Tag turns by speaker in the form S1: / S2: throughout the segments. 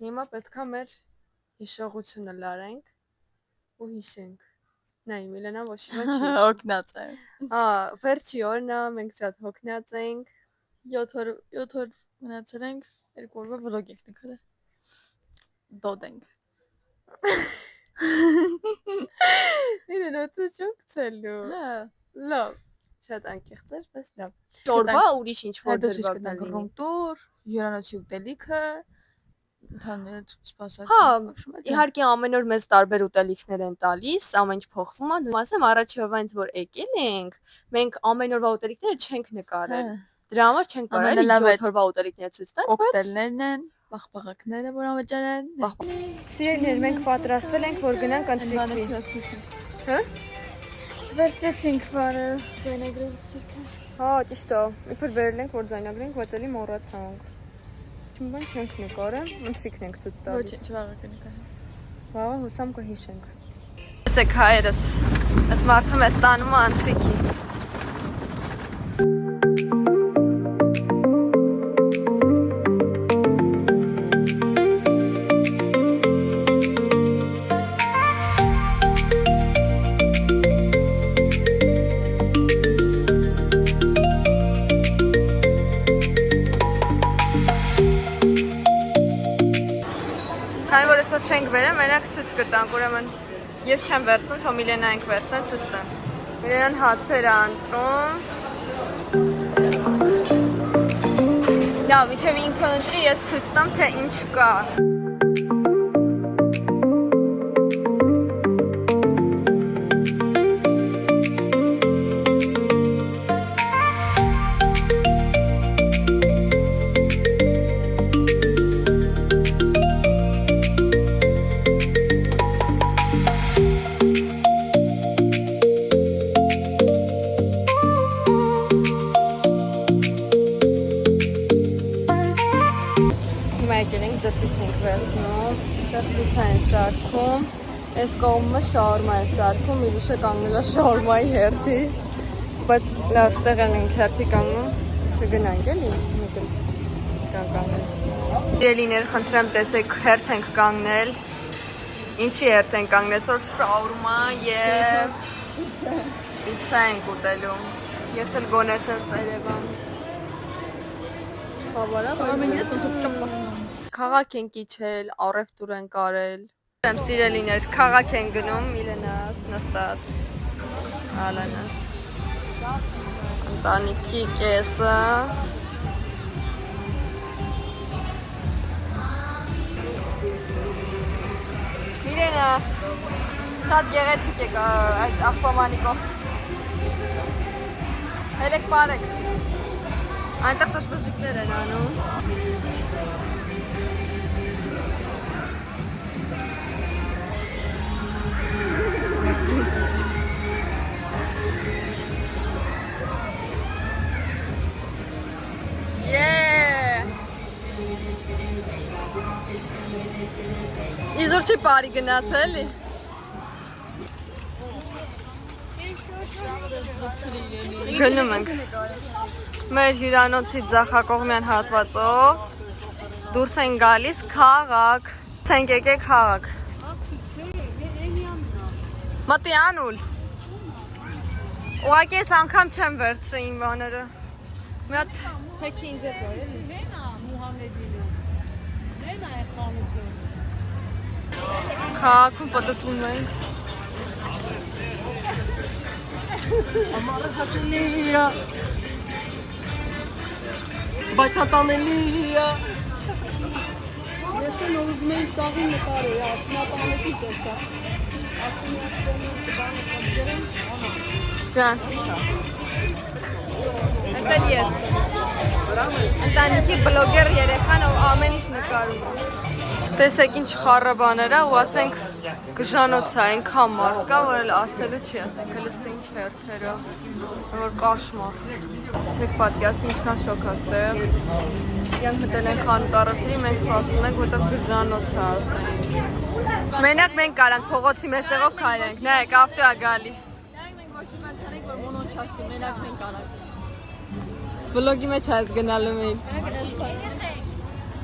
S1: Հիմա պետքա մեր հիշողությունը լարենք ու հիշենք։ Նայ, Միլենա ոչ ոչինչ։
S2: Հոգնած է։
S1: Վերջի օրն է, մենք շատ հոգնած ենք։
S2: 7 օր մնացել ենք, 2 օրվա վլոգ ենք նկարել։ Դոդ ենք։
S1: Միլենա դու չունցելու։
S2: Հա։
S1: Լավ։ Շատ անկեղծ էր, բայց լավ։ Օրվա ուրիշ ինչ որ դրվագ
S2: կտանք ռումտուր, հյուրանոցի ուտելիքը, ընդհանուր սպասարկում։
S1: Հա, իհարկե ամեն օր մեզ տարբեր ուտելիքներ են տալիս, ամեն ինչ փոխվում է։ Ասեմ առաջի օրվա ինձ որ եկել ենք, մենք ամեն օրվա ուտելիքները չենք նկարել։ Դրա համար չենք կարել 7 օրվա ուտելիքները ցույց տալ,
S2: կոկտեյլներն են, բաղբաղակները, որ անվճար են։
S1: Սիրելիներ, մենք պատրաստվել ենք, որ գնանք ընթրիքի։ Հա՞։
S2: Վերցրեցինք բարը ձայնագրությունը։
S1: Հա, ճիշտ է։ Իբր վերել ենք, որ ձայնագրենք, բայց էլի մոռացանք։ Չմբան չենք նկարել, ընթրիքն ենք ցույց տալիս։
S2: Ոչինչ, վաղը կնկարենք։
S1: Վաղը հուսամ կհիշենք։ Տեսեք հայերս, այս մարդը մեզ տանում է ընթրիքի։ Քանի որ այսօր չենք վերել, մենակ ցույց կտանք, ուրեմն ես չեմ վերցնում, թող Միլենայինք վերցնեն, ցույց տան։ Միլենան հացեր է ընտրում։ Լավ, մինչև ինքը ընտրի, ես ցույց տամ, թե ինչ կա։ Եկել ենք դրսից ենք վերցնում, ստեղ պիցա են սարքում, այս կողմը շաուրմա է սարքում, Միլուշը կանգնել է շաուրմայի հերթի, բայց լավ ստեղ ենք հերթի կանգնում, չգնանք էլի, մեկը կանգնել։ Իրելիներ խնդրեմ տեսեք հերթ ենք կանգնել, ինչի հերթ ենք կանգնել, որ շաուրմա և պիցա ենք ուտելու, ես էլ գոնես եմ ծերևան։ Քաղաք ենք իջել, առևտուր ենք արել։ Սիրելիներ, քաղաք են գնում, Միլենաս նստած։ Ալանաս։ Ընտանիքի կեսը։ Միլենա, շատ գեղեցիկ եք այդ աղբամանի կողմ։ Հելեք պարեք։ Այնտեղ տշվժիկներ են անում։ Իզուր չի պարի գնաց էլի։ Գնում ենք մեր հյուրանոցի ձախակողմյան հատվածով դուրս են գալիս քաղաք, ցենք եկե քաղաք։ Մտի անուլ։ Ուղղակի ես անգամ չեմ վերցրել իմ բաները։ Մի հատ թեքի ինձ է գոյ։
S3: Լենա Մուհամեդինը։ Լենա է խանութը։
S1: Քաղաքում պտտվում ենք։
S4: Ամառը հաճելի է, բայց հատանելի է։ Ես էլ ուզում էի սաղի նկարել, ասում ապանետի տեսա։ Ասում եմ բանը կապջերեմ,
S1: Ջան։ Ես էլ ես։ Ընտանիքի բլոգեր երեխան, ով ամեն ինչ նկարում է։ Տեսեք ինչ խառը բաներ է ու ասենք գժանոց է, այնքան մարդ կա, որ էլ ասելու չի, ասենք հլստը ինչ հերթերը, որ կաշմար։ Չեք պատկասի ինչքան շոկ աստեղ։ Յանք մտել են խանութ առևտրի, մենք սպասում ենք, որտեղ գժանոց է ասենք։ Մենակ մենք կարանք փողոցի մեջտեղով քայլենք, նայեք ավտո է գալի։
S2: Նայեք մենք ոչ մի բան չանենք, որ մոնոչ ասի, մենակ մենք անենք։
S1: Վլոգի մեջ այս գնալու մենք։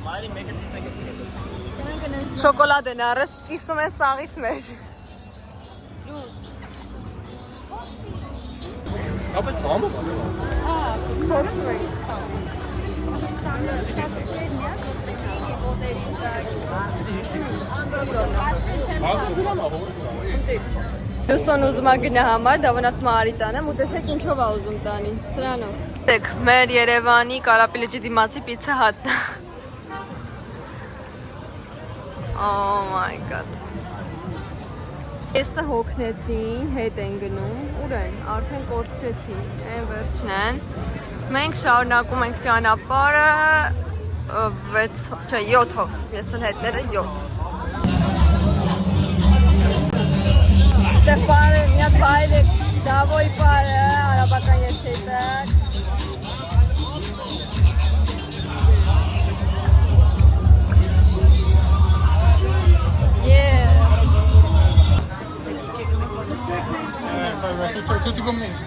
S2: Մայրի մեկը դիսակես։
S1: Շոկոլադ են առես, կիսում են սաղիս մեջ։
S5: Ապետ բամը։
S1: Փորձում ենք։ Լուսոն ուզում է գնա համար, դավան ասում է արի տանեմ ու տեսեք ինչով է ուզում տանի, սրանով։ Տեսեք, մեր Երևանի Կարապիլիջի դիմացի Pizza Hut-ն։ Oh my god։ Եսը հոգնեցին, հետ են գնում, ուր են, արդեն կորցրեցին, են վերջն են։ Մենք շարունակում ենք ճանապարհը 7-ով, ես էլ հետները 7։ Այդտեղ պարը, մի հատ բայել է Դավոյի պարը, արաբական եթետակ։
S5: Tutti commenti.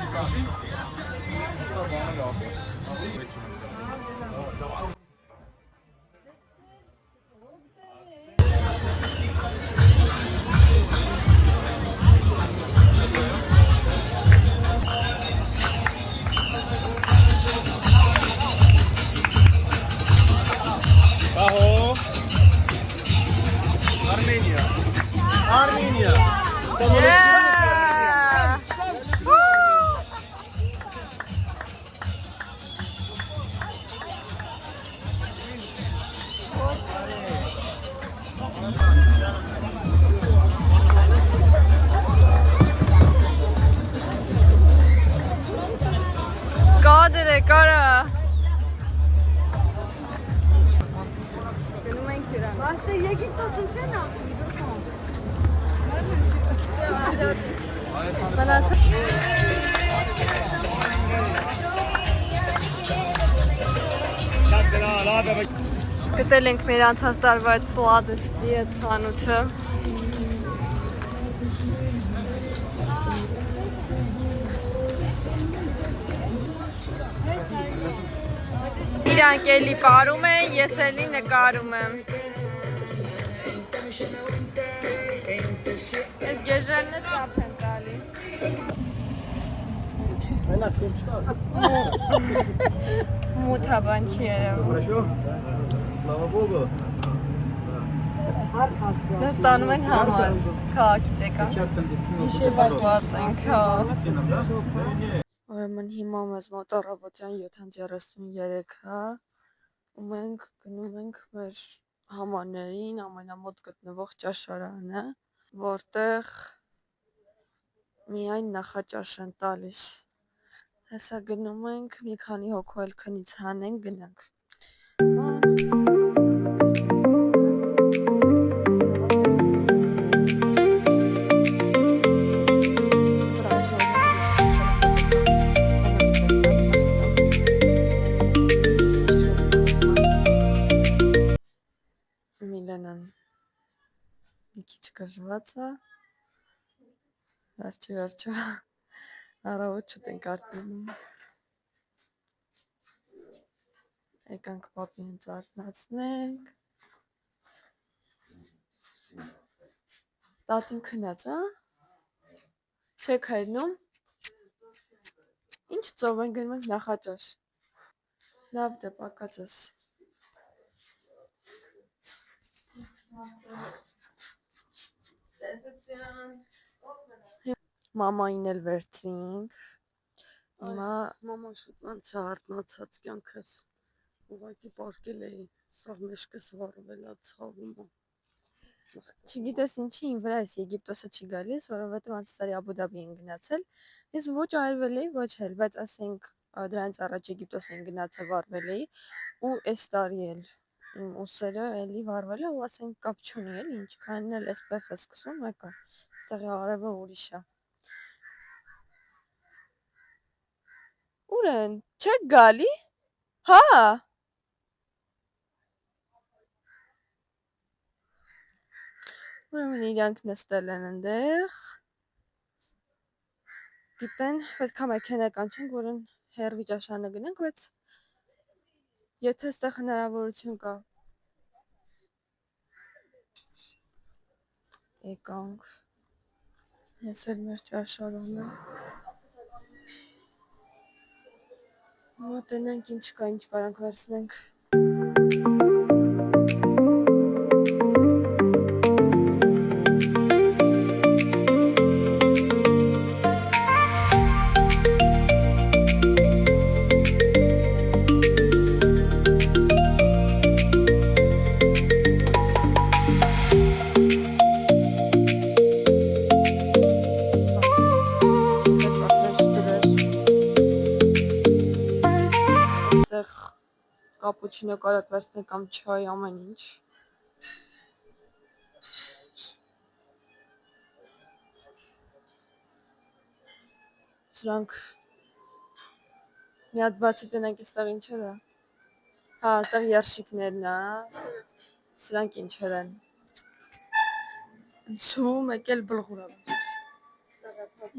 S5: Ciao. Armenia. Armenia.
S1: Կադր է, կարա։ Գնում ենք իրան։
S4: Աստե Եգիպտոսն չեն ասում։
S1: Գտել ենք մեր անցած տարվա այդ սլադստի այդ խանութը։ Իրանք էլի պարում են, ես էլի նկարում եմ։ Այս գեժերն է ծապ են տալիս։ Մութա բան չի երևում։
S5: Хорошо? Слава Богу.
S1: Դες ստանում են համար, քաղաքից եկա։
S5: Сейчас кондиционер.
S1: Շիվակված ենք, հա։
S5: Да?
S1: Ուրեմն հիմա մեզ մոտ առավոտյան 7:33-ը ու մենք գնում ենք մեր համաներին ամենամոտ գտնվող ճաշարանը, որտեղ միայն նախաճաշ են տալիս։ Հեսա գնում ենք, մի քանի հոգու էլ քնից հանենք, գնանք։ Միլենան մի քիչ գժված է, վերջը առավոտ չուտ ենք արտնում։ Եկանք պապին ծարտնացնենք։ Տատին քնած, հա? Չեք հայրնում։ Ինչ ծով են գնում ենք նախաճաշ։ Լավ դե պակածս։ Մամային էլ վերցրինք։ Հիմա
S4: Մաման շուտ ոնց է արտնացած կյանքս։ Ուղղակի պարկել էի, սաղ մեջքս վառվել է ցավում։
S1: չգիտես ինչի իմ վրա էս Եգիպտոսը չի գալիս, որովհետև անցած տարի Աբու Դաբի են գնացել։ Ես ոչ այրվել էի, ոչ էլ, բայց ասենք դրանից առաջ Եգիպտոս են գնացել վառվել էի ու այս տարի էլ իմ ուսերը էլի վառվել է ու ասենք կապ չունի էլ ինչ, քանն էլ SPF-ը սկսում եկա։ Այստեղ արևը ուրիշ է։ Ուր են։ Չեք գալի։ Հա։ Ուրեմն իրանք նստել են այնտեղ։ Գիտեն, պետք է մեքենա կանչենք, որ հերվի ճաշարանը գնանք, բայց եթե այստեղ հնարավորություն կա։
S2: Եկանք։ Ես էլ մեր ճաշարանը։ Մոտենանք ինչ կա, ինչ կարանք վերցնենք։ Այստեղ կապուչինո կարաք վերցնենք կամ չայ, ամեն ինչ։ Սրանք մի հատ բացի տնենք այստեղ ինչեր է։ Հա, այստեղ երշիկներն է։ Սրանք ինչեր են։ Ինչու մեկ էլ բլղուր է։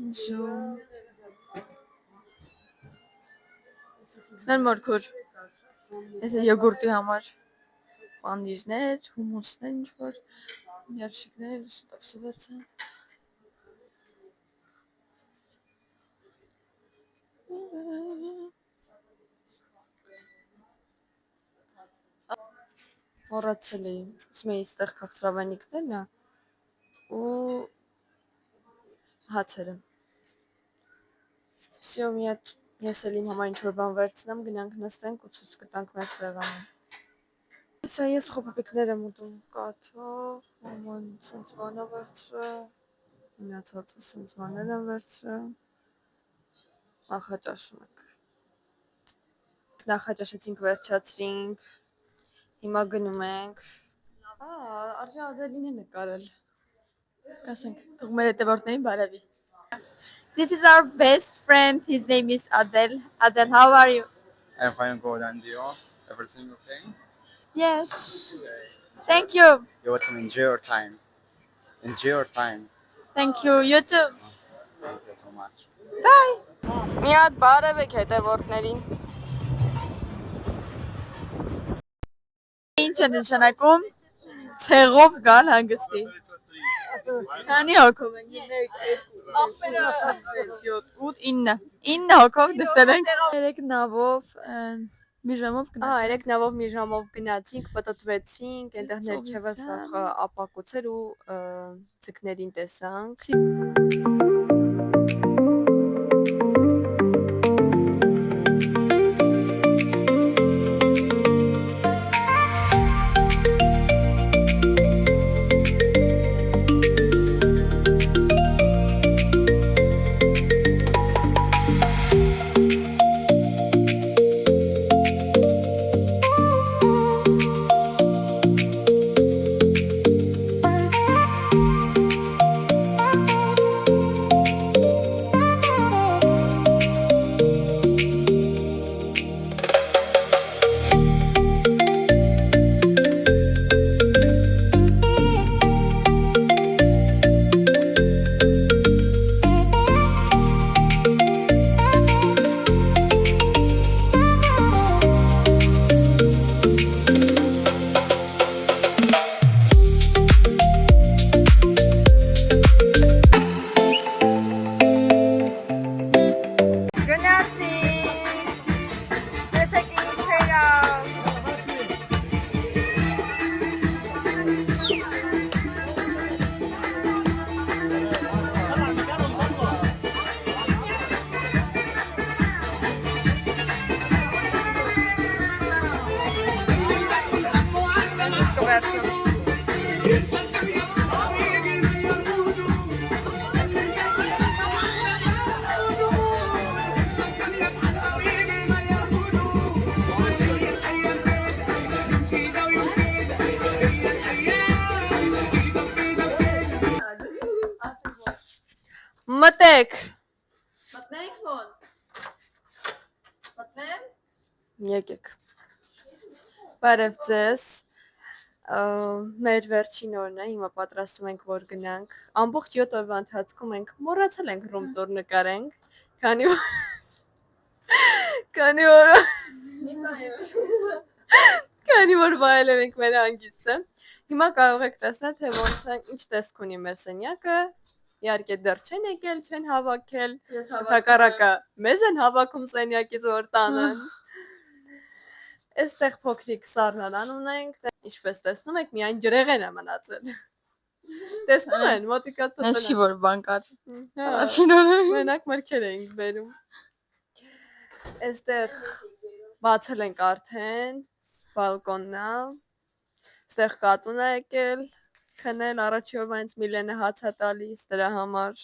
S2: Ինչու։ Քնեն մորքուր։ Այս է յոգուրտի համար պանիրներ, հումուսներ ինչ-որ, երշիկներ, սուտապսվերցը։ Մոռացել էի, ուզում էի այստեղ քաղցրավենիքներն է ու հացերը։ Всё, մի հատ ես էլ իմ համար ինչ-որ բան վերցնեմ, գնանք նստենք ու ցույց կտանք մեր սեղանը։ Սա ես խոպապիկներ եմ ուտում կաթով, մաման սենց բան է վերցրել, մնացածը սենց բաներ եմ վերցրել։ Նախաճաշում ենք։ Նախաճաշեցինք, վերջացրինք, հիմա գնում ենք։ Արժե Ադելին է նկարել։ Կասենք, թող մեր հետևորդներին բարևի։ This is our best friend. His name is Adel. Adel, how are you?
S6: I'm fine, good, and you? Everything okay?
S2: Yes. Thank you.
S6: You want to enjoy your time. Enjoy your time.
S2: Thank you. You too.
S6: Thank you so much.
S2: Bye.
S1: Մի հատ բարևեք հետևորդներին։
S2: Ինչ է նշանակում ցեղով գալ հանգստի։ Քանի հոգով ենք։ 9 հոգով նստել ենք 3 նավով մի ժամով գնացինք։
S1: 3 նավով մի ժամով գնացինք, պտտվեցինք, այնտեղ ներքևս ապակուցեր ու ձկներին տեսանք։ Մտեք։
S2: Մտնենք ո՞ն։ Մտնեմ։
S1: Եկեք։ Բարև ձեզ։ Մեր վերջին օրն է, հիմա պատրաստում ենք, որ գնանք։ Ամբողջ 7 օրվա ընթացքում ենք մոռացել ենք ռում տուր նկարենք, քանի որ վայելել ենք մեր հանգիստը։ Հիմա կարող եք տեսնել, թե ոնց է, ինչ տեսք ունի մեր սենյակը։ Իհարկե դեռ չեն եկել, չեն հավաքել։ Հակառակը մեզ են հավաքում սենյակից որ տանեն։ Այստեղ փոքրիկ սառնարան ունենք, ինչպես տեսնում եք, միայն ջրեղեն է մնացել։ Տեսնում են, մոտիկա
S2: Նենց չի որ բան կար։
S1: Հա, մենակ մրգեր էինք բերում։ Այստեղ բացել ենք արդեն, բալկոնն է։ Այստեղ կատուն է եկել, քնել առաջի օրվա ինձ Միլենը հաց է տալիս դրա համար։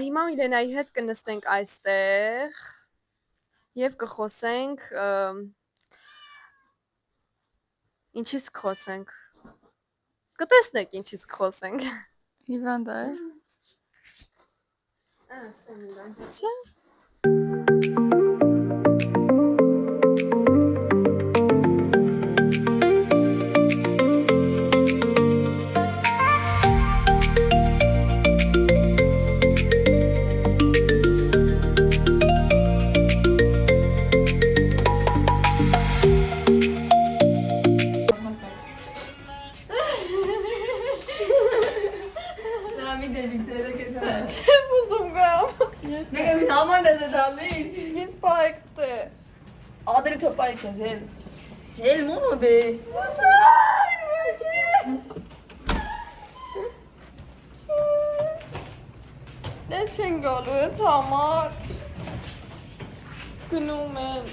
S1: Հիմա Միլենայի հետ կնստենք այստեղ եւ կխոսենք ինչից կխոսենք։ Կտեսնեք ինչից կխոսենք։
S2: Հիվանդ է։ Սա
S1: Ինձ պայքստ է։
S2: Ադրի թոպայք է դել։ Հել մոնո դե։
S1: Դե չեն գալու ես համար։ Գնում են։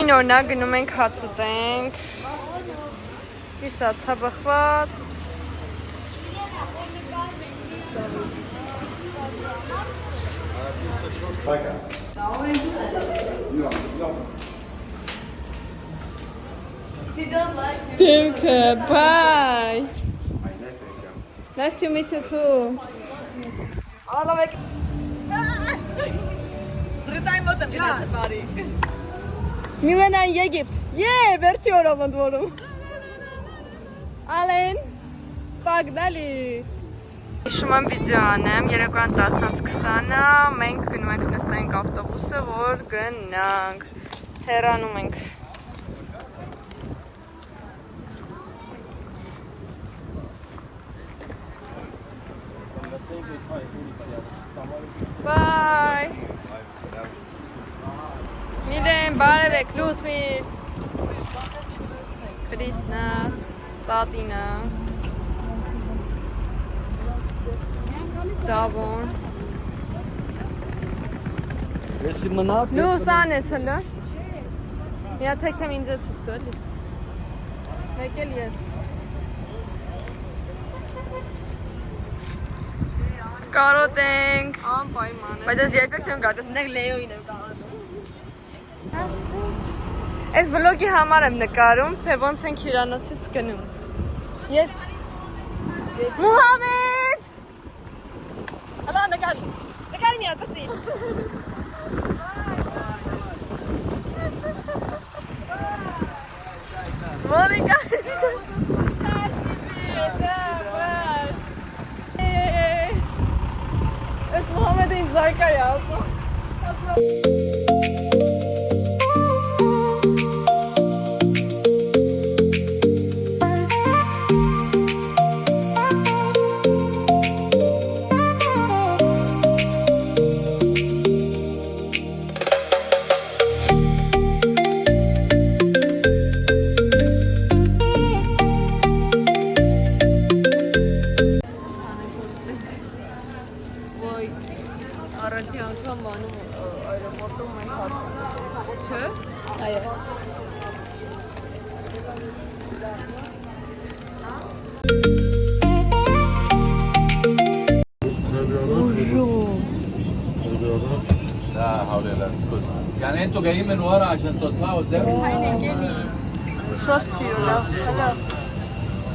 S1: Նորնա գնում ենք հաց ուտենք, կիսացա բխված, Դեմքը, bye! Nice to meet you too!
S2: Ռիտայ մոտ եմ դրած բարի։
S1: Միլենան Եգիպտ, վերջի օրով ընդորում։ Ալեն, պագնալի։ Իշում եմ վիդեո անեմ, երեկոյան 10:20-ը, մենք գնում ենք նստենք ավտոբուսը, որ գնանք, հեռանում ենք։ Bye! Միլեն, բարևեք, լուսմիր, Կրիսնա, տատինա, դավոն,
S5: Если մնաք,
S1: լուս անես հլը, միա թեք եմ ինձ է ծուստու էլի, մեկ էլ ես, կարոտ ենք, անպայման է,
S2: Բայց ես երբեք չեմ գա, տեսնեք Լեոին եմ կարոտում։
S1: Այս վլոգի համար եմ նկարում, թե ոնց ենք հյուրանոցից գնում։ Մուհամեդ!
S2: Հալա նկարի մի ատացի։
S1: Մոնիկա! Այս Մուհամեդը ինձ զարկա է ասում։ Առաջի անգամ անում այրոպորտում մենք հաց ենք, չէ՞։ Այո։
S7: لا حول ولا قوة. يعني انتوا جايين من ورا عشان تطلعوا قدام؟
S1: Շատ սիրուն է, հլո։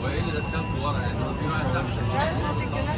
S7: وايه اللي دخلكوا ورا؟ يعني هو في واحد تحت.